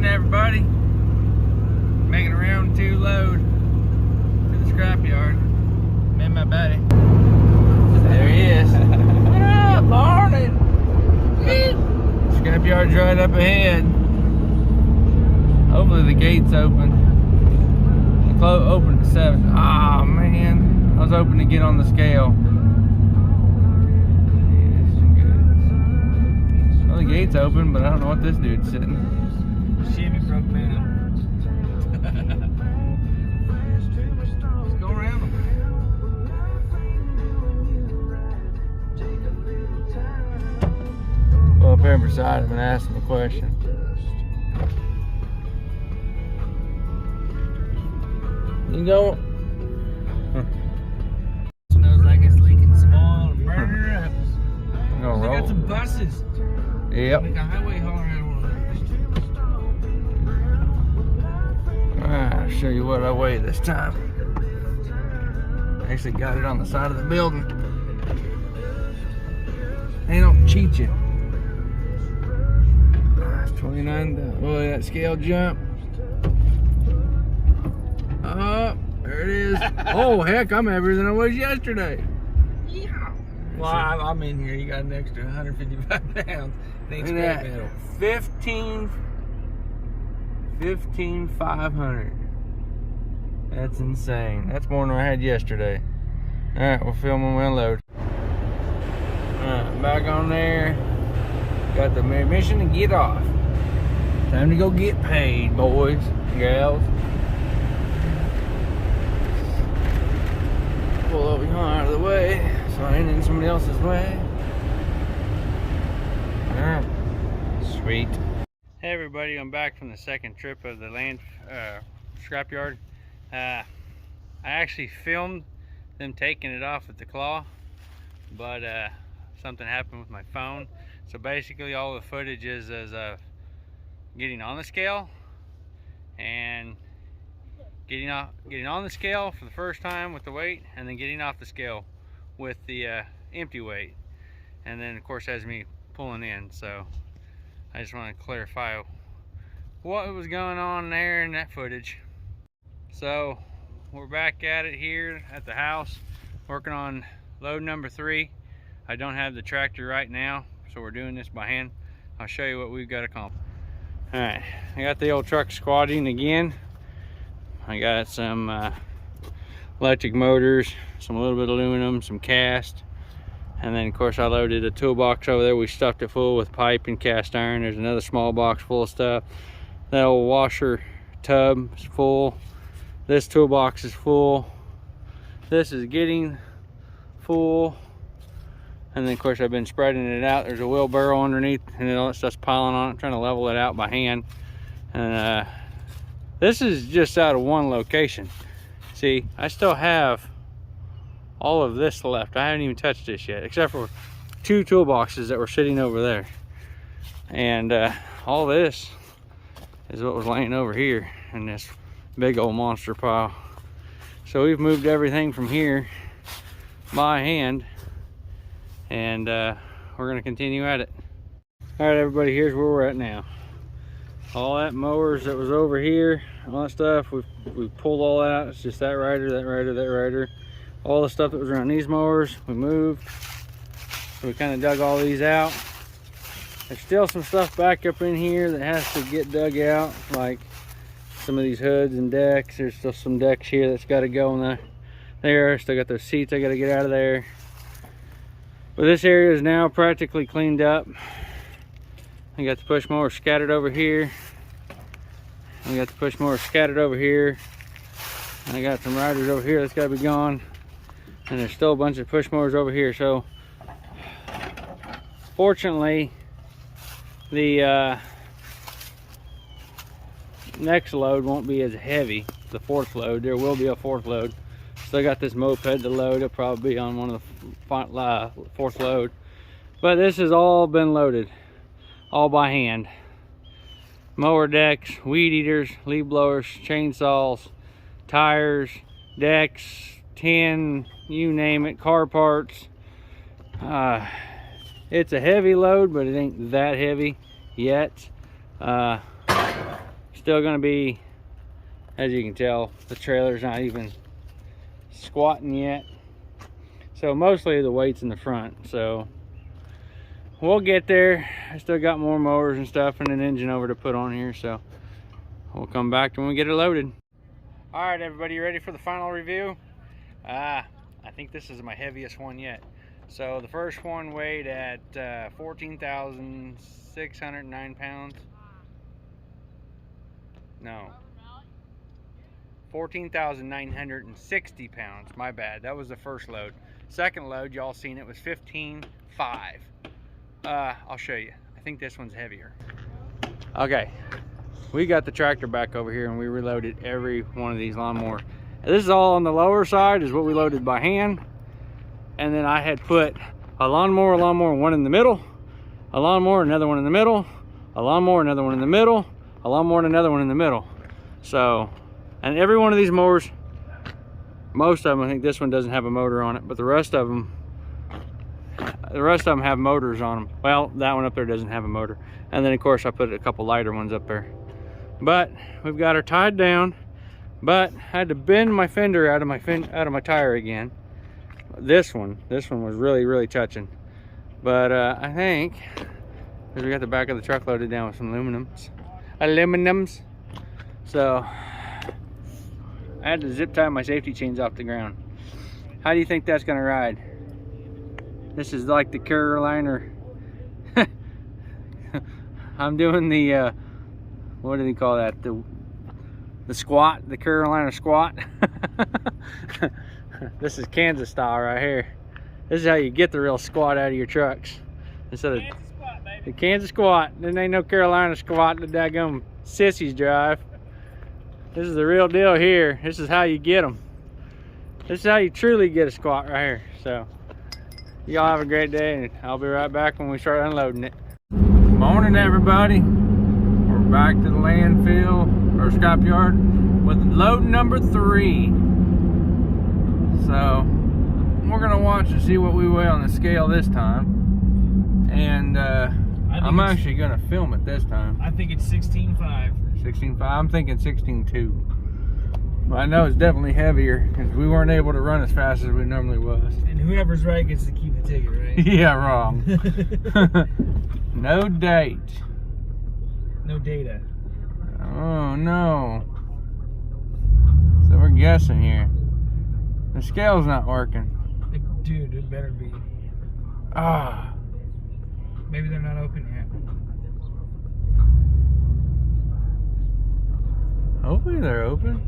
morning, everybody. Making a round 2 load to the scrapyard. Me and my buddy. There he is. What up, morning? Scrapyard's right up ahead. Hopefully the gate's open. It opened at 7. Oh man, I was hoping to get on the scale. Well, the gate's open, but I don't know what this dude's sitting. Chevy broke down. Let's go around them. Well, up here beside him and ask him a question. You go. Smells like it's leaking some oil and burning her up. They got some buses. Yep. Like a highway hauler out on. I'll show you what I weigh this time. Actually got it on the side of the building. They don't cheat you. It's 29. Boy, that scale jump. There it is. Oh, heck, I'm heavier than I was yesterday. Yeah. Well, I'm in here. You got an extra 155 pounds. Thanks, scrap metal. 15,500. That's insane. That's more than I had yesterday. All right, we'll film when we unload. All right, back on there. Got the mission to get off. Time to go get paid, boys and gals. Pull over here out of the way so I ain't in somebody else's way. Alright, sweet. Hey everybody, I'm back from the second trip of the scrapyard. I actually filmed them taking it off at the claw, but something happened with my phone. So basically all the footage is getting on the scale and getting on the scale for the first time with the weight, and then getting off the scale with the empty weight, and then of course has me pulling in. So I just want to clarify what was going on there in that footage. So we're back at it here at the house, working on load number 3. I don't have the tractor right now, so we're doing this by hand. I'll show you what we've got accomplished. All right, I got the old truck squatting again. I got some electric motors, a little bit of aluminum, some cast, and then of course I loaded a toolbox over there. We stuffed it full with pipe and cast iron. There's another small box full of stuff. That old washer tub is full. This toolbox is full. This is getting full. And then of course I've been spreading it out. There's a wheelbarrow underneath and all that stuff's piling on it. I'm trying to level it out by hand. And this is just out of one location. See, I still have all of this left. I haven't even touched this yet, except for 2 toolboxes that were sitting over there. And all this is what was laying over here in this big old monster pile. So we've moved everything from here by hand, and we're gonna continue at it. All right, everybody, here's where we're at now. All that mowers that was over here, all that stuff, we've pulled all that out. It's just that rider, that rider, that rider. All the stuff that was around these mowers, we moved. So we kind of dug all these out. There's still some stuff back up in here that has to get dug out, like some of these hoods and decks. There's still some decks here that's got to go in there. Still got those seats I got to get out of there. But this area is now practically cleaned up. I got the push mower scattered over here. I got the push mower scattered over here. And I got some riders over here that's got to be gone. And there's still a bunch of push mowers over here. So fortunately, the next load won't be as heavy. The 4th load, there will be a 4th load. Still got this moped to load. It'll probably be on one of the 4th load. But this has all been loaded, all by hand. Mower decks, weed eaters, leaf blowers, chainsaws, tires, decks, tin, you name it, car parts. It's a heavy load, but it ain't that heavy yet. Still gonna be, as you can tell, the trailer's not even squatting yet. So mostly the weight's in the front. So we'll get there. I still got more motors and stuff and an engine over to put on here. So we'll come back when we get it loaded. All right, everybody, you ready for the final review? I think this is my heaviest one yet. So the first one weighed at 14,609 pounds. No, 14,960 pounds. My bad. That was the first load. Second load, y'all seen it, was 15,500. I'll show you. I think this one's heavier. Okay, we got the tractor back over here and we reloaded every one of these lawnmowers. This is all on the lower side, is what we loaded by hand. And then I had put a lawnmower, one in the middle, a lawnmower, another one in the middle, a lawnmower, another one in the middle, a lawnmower, and another one in the middle. So, and every one of these mowers, most of them, I think this one doesn't have a motor on it, but the rest of them have motors on them. Well, that one up there doesn't have a motor. And then of course I put a couple lighter ones up there. But we've got her tied down. But I had to bend my fender out of my tire again. This one was really touching. But I think, because we got the back of the truck loaded down with some aluminums. So I had to zip tie my safety chains off the ground. How do you think that's gonna ride? This is like the Carolina. I'm doing the what do they call that? The squat, the Carolina squat. This is Kansas style right here. This is how you get the real squat out of your trucks. Instead of Kansas squat, baby. the Kansas squat. There ain't no Carolina squat the daggum sissies drive. This is the real deal here. This is how you get them. This is how you truly get a squat right here. So y'all have a great day, and I'll be right back when we start unloading it. Morning, everybody. We're back to the landfill or scrapyard with load number 3. So we're gonna watch and see what we weigh on the scale this time, and I'm actually gonna film it this time. I think it's 16.5. 16.5. I'm thinking 16.2. But I know it's definitely heavier because we weren't able to run as fast as we normally was. And whoever's right gets to keep the ticket, right? Yeah, wrong. No date. No data. Oh no. So we're guessing here. The scale's not working. Dude, it better be. Ah. Maybe they're not open yet. Hopefully they're open.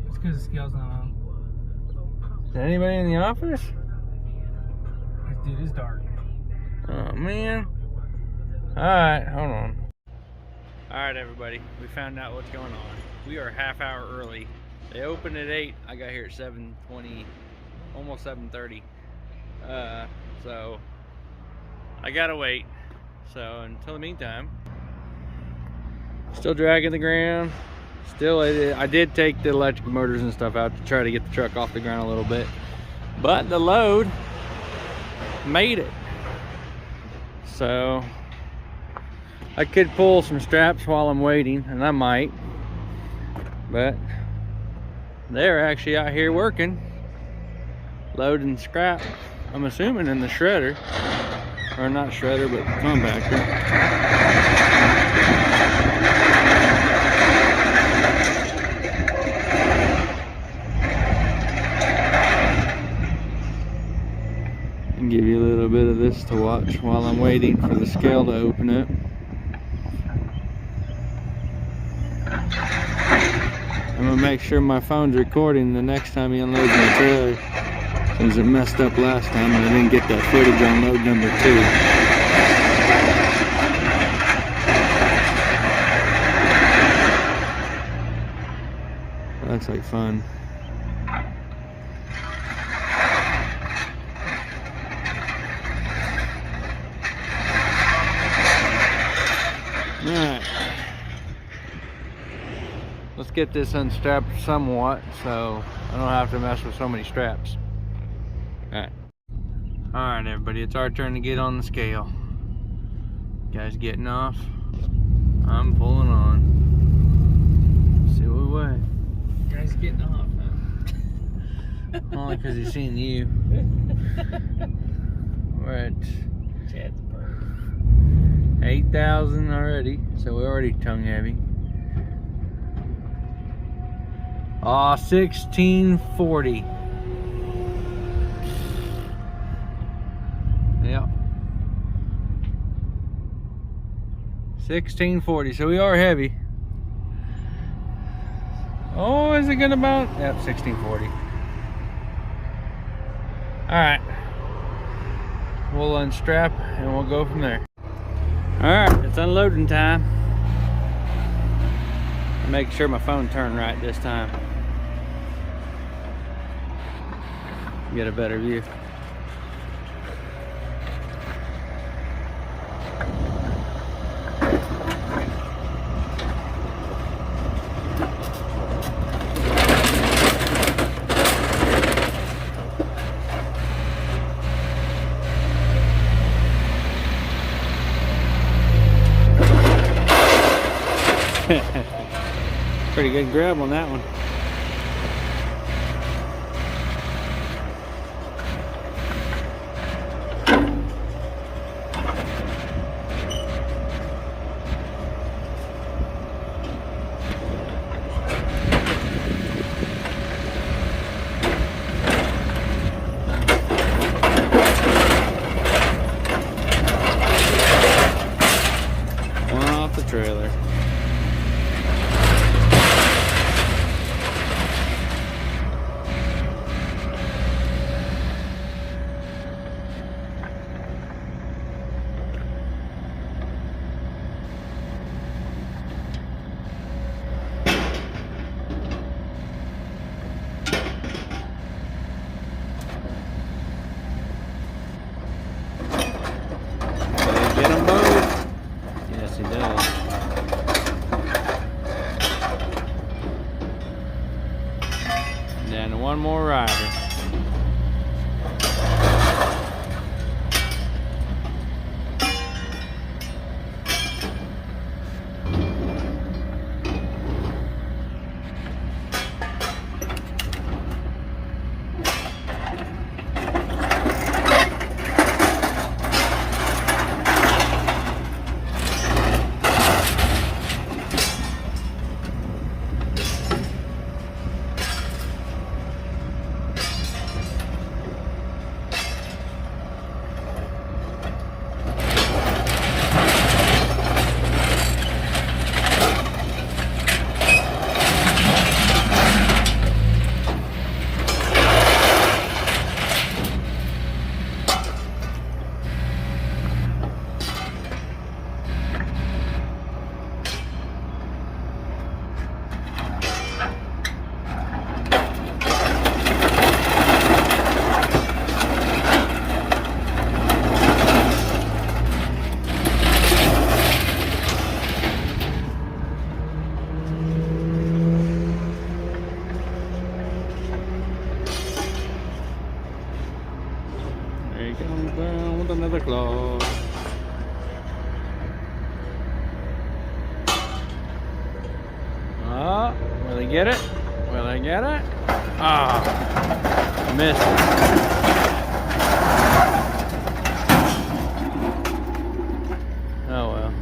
It's because the scale's not on. Is there anybody in the office? Dude, it's dark. Oh man. Alright, hold on. Alright, everybody, we found out what's going on. We are a half hour early. They opened at 8. I got here at 7:20, almost 7:30. So I gotta wait. So until the meantime, still dragging the ground. Still, I did take the electric motors and stuff out to try to get the truck off the ground a little bit, but the load made it. So I could pull some straps while I'm waiting, and I might, but they're actually out here working, loading scrap. I'm assuming in the shredder, or not shredder, but compactor. And give you a little bit of this to watch while I'm waiting for the scale to open up. I'm gonna make sure my phone's recording the next time he unloads my trailer, since it messed up last time and I didn't get that footage on load number 2. That looks like fun. Alright. Let's get this unstrapped somewhat so I don't have to mess with so many straps. Alright. Alright, everybody, it's our turn to get on the scale. Guys getting off. I'm pulling on. See what we weigh. Guys getting off, huh? Only because he's seen you. We're at Chad's bird. 8,000 already, so we're already tongue heavy. 1640. Yep. 1640, so we are heavy. Oh, is it gonna mount? Yep, 1640. Alright. We'll unstrap and we'll go from there. Alright, it's unloading time. Make sure my phone turned right this time. Get a better view. Pretty good grab on that one. One off the trailer. Get them both. Yes, he does. Down to one more rider. There he comes down with another claw. Oh, will he get it? Will he get it? Ah, missed it. Oh well.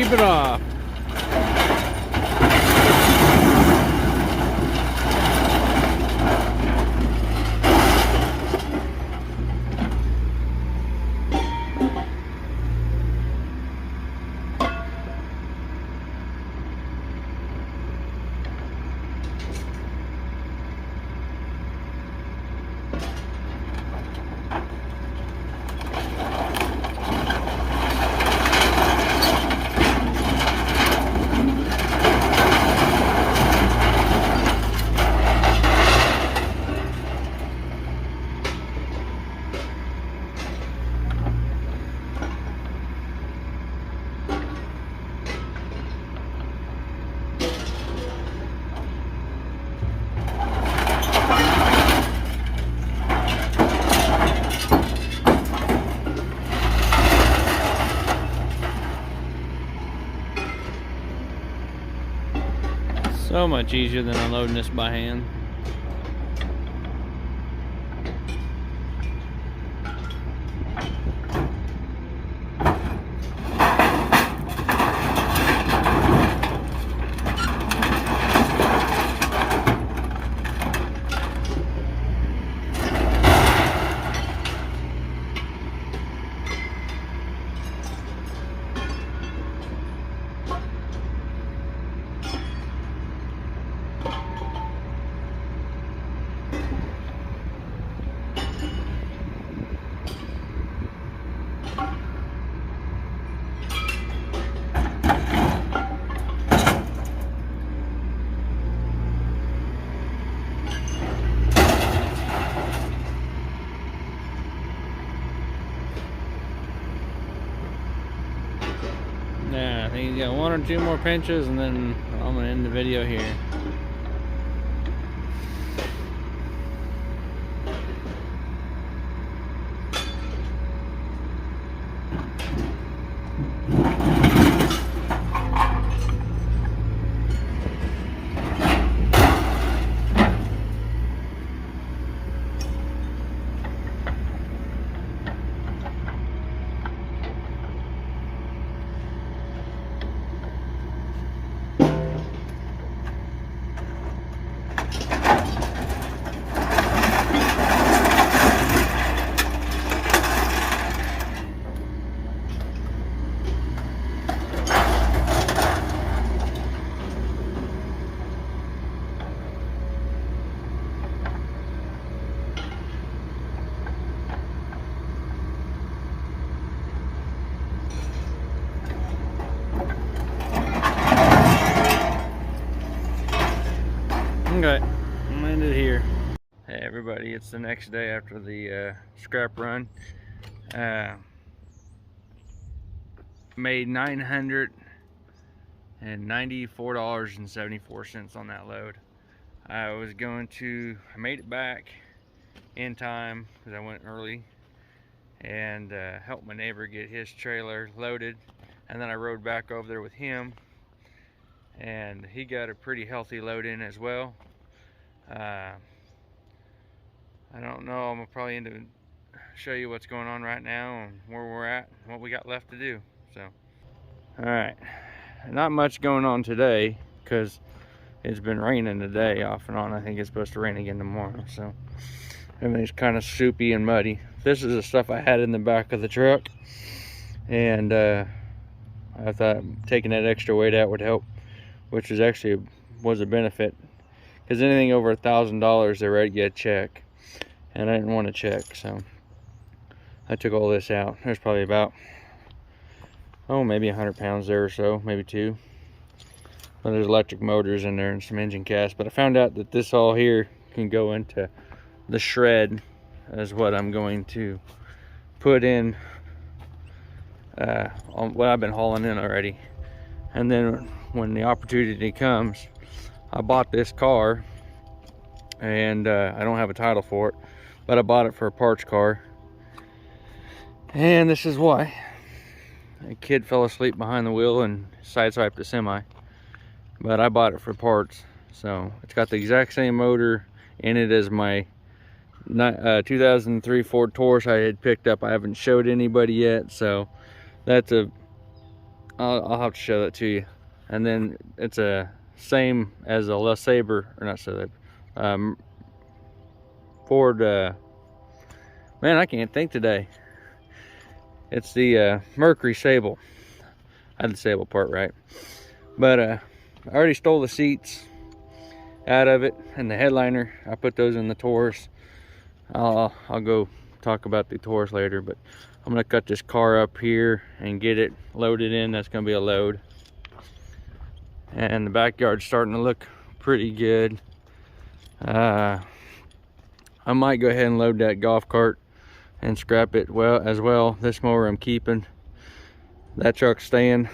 sweep it off. So much easier than unloading this by hand. Yeah, I think he's got 1 or 2 more pinches, and then I'm gonna end the video here. Okay, I'm gonna end it here. Hey everybody, it's the next day after the scrap run. Made $994.74 on that load. I made it back in time because I went early and helped my neighbor get his trailer loaded, and then I rode back over there with him, and he got a pretty healthy load in as well. I don't know, I'm probably into show you what's going on right now and where we're at and what we got left to do. So alright, not much going on today because it's been raining today off and on. I think it's supposed to rain again tomorrow, so everything's kind of soupy and muddy. This is the stuff I had in the back of the truck, and I thought taking that extra weight out would help, which was a benefit, because anything over $1,000 they write you a check, and I didn't want to check, so I took all this out. There's probably about, maybe 100 pounds there or so, maybe 2. But there's electric motors in there and some engine casts. But I found out that this all here can go into the shred, is what I'm going to put in on what I've been hauling in already. And then when the opportunity comes, I bought this car, and I don't have a title for it, but I bought it for a parts car. And this is why. A kid fell asleep behind the wheel and sideswiped a semi. But I bought it for parts. So it's got the exact same motor in it as my 2003 Ford Taurus I had picked up. I haven't showed anybody yet, so that's a I'll have to show that to you. And then it's a same as a LeSabre, or not LeSabre, Ford, man, I can't think today. It's the Mercury Sable. I had the Sable part right. But I already stole the seats out of it and the headliner. I put those in the Taurus. I'll go talk about the Taurus later, but I'm gonna cut this car up here and get it loaded in. That's gonna be a load. And the backyard's starting to look pretty good. I might go ahead and load that golf cart and scrap it as well. This mower I'm keeping. That truck's staying.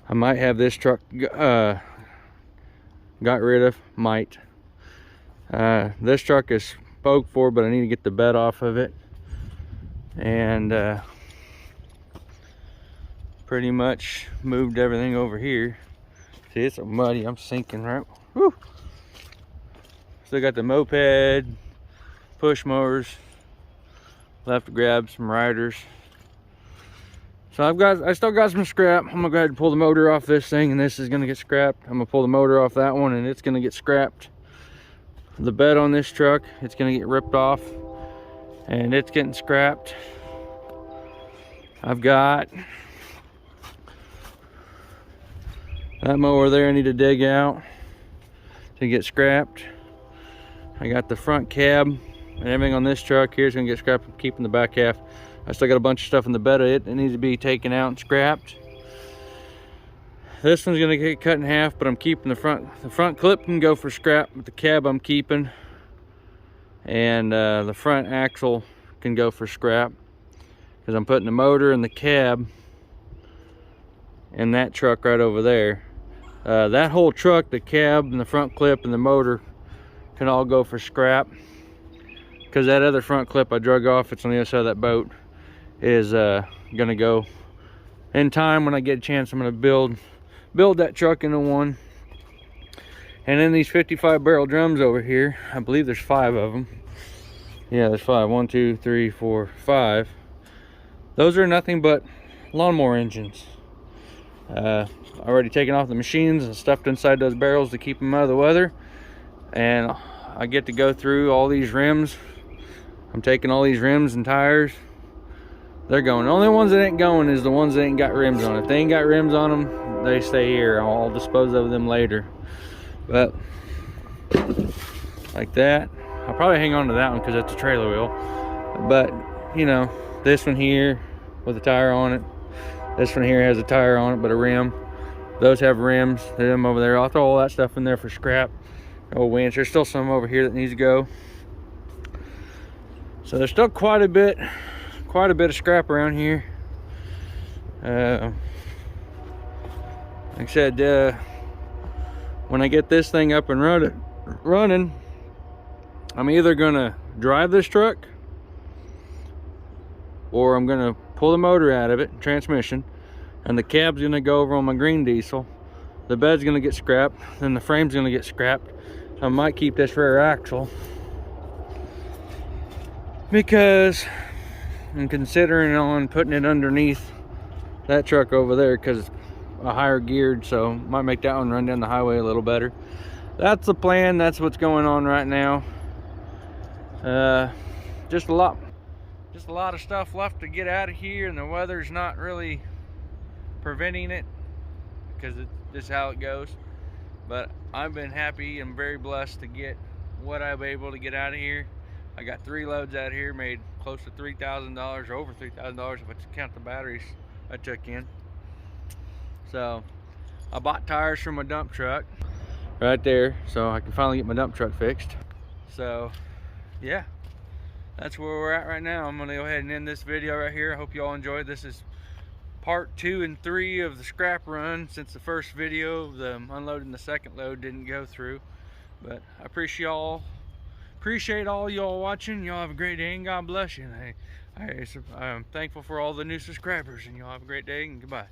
I might have this truck got rid of. Might. This truck is spoke for, but I need to get the bed off of it. And pretty much moved everything over here. See, it's so muddy. I'm sinking, right? Woo. Still got the moped, push mowers. Left to grab some riders. So I still got some scrap. I'm gonna go ahead and pull the motor off this thing, and this is gonna get scrapped. I'm gonna pull the motor off that one, and it's gonna get scrapped. The bed on this truck, it's gonna get ripped off, and it's getting scrapped. I've got that mower there I need to dig out to get scrapped. I got the front cab and everything on this truck here is gonna get scrapped. I'm keeping the back half. I still got a bunch of stuff in the bed of it that needs to be taken out and scrapped. This one's gonna get cut in half, but I'm keeping the front. The front clip can go for scrap, but the cab I'm keeping. And the front axle can go for scrap, because I'm putting the motor and the cab in that truck right over there. That whole truck, the cab and the front clip and the motor, can all go for scrap, because that other front clip I drug off, it's on the other side of that boat, is gonna go in time. When I get a chance, I'm gonna build that truck into one. And then these 55 barrel drums over here, I believe there's 5 of them. Yeah, there's 5. 1, 2, 3, 4, 5. Those are nothing but lawnmower engines. Already taken off the machines and stuffed inside those barrels to keep them out of the weather. And I get to go through all these rims. I'm taking all these rims and tires. They're going. The only ones that ain't going is the ones that ain't got rims on it. If they ain't got rims on them, they stay here. I'll dispose of them later. But like that. I'll probably hang on to that one because that's a trailer wheel. But you know, this one here with a tire on it. This one here has a tire on it but a rim. Those have rims. Them over there. I'll throw all that stuff in there for scrap. Old winch. There's still some over here that needs to go. So there's still quite a bit of scrap around here. Like I said, when I get this thing up and running, I'm either gonna drive this truck, or I'm gonna pull the motor out of it, transmission, and the cab's gonna go over on my green diesel. The bed's gonna get scrapped, then the frame's gonna get scrapped. I might keep this rear axle, because I'm considering on putting it underneath that truck over there, because it's a higher geared, so might make that one run down the highway a little better. That's the plan. That's what's going on right now. Just a lot of stuff left to get out of here, and the weather's not really preventing it, because this is how it goes. But I've been happy and very blessed to get what I've been able to get out of here. I got 3 loads out here, made close to $3,000, or over $3,000 if I count the batteries I took in. So I bought tires from my dump truck right there, so I can finally get my dump truck fixed. So yeah, that's where we're at right now. I'm gonna go ahead and end this video right here. I hope you all enjoyed. This is part 2 and 3 of the scrap run, since the first video of the unloading the second load didn't go through. But I appreciate all y'all watching. Y'all have a great day, and God bless you. And I'm thankful for all the new subscribers, and y'all have a great day, and goodbye.